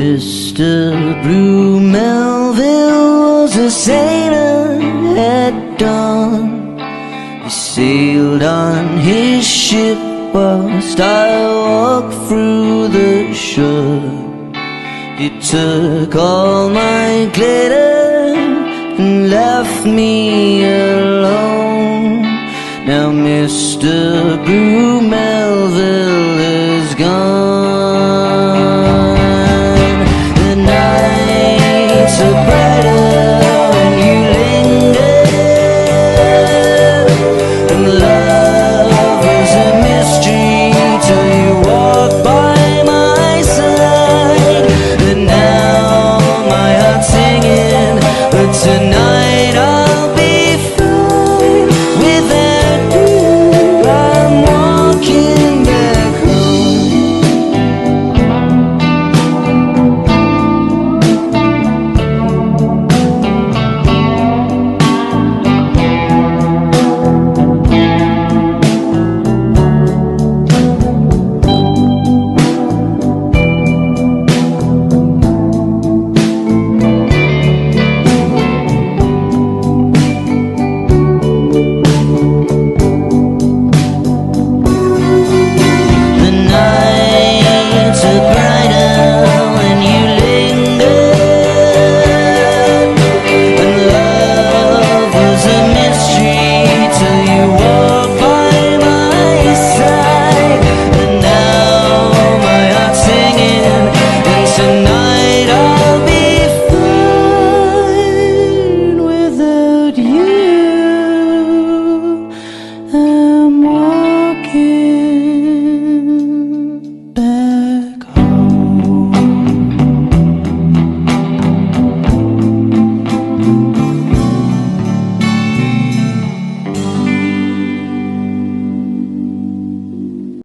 Mr. Blue Melville was a sailor at dawn. He sailed on his ship whilst I walked through the shore. He took all my glitter and left me alone. Now Mr. Blue Melville is gone. The nights are brighter when you linger, and love is a mystery till you walk by my side. And now my heart's singing, but tonight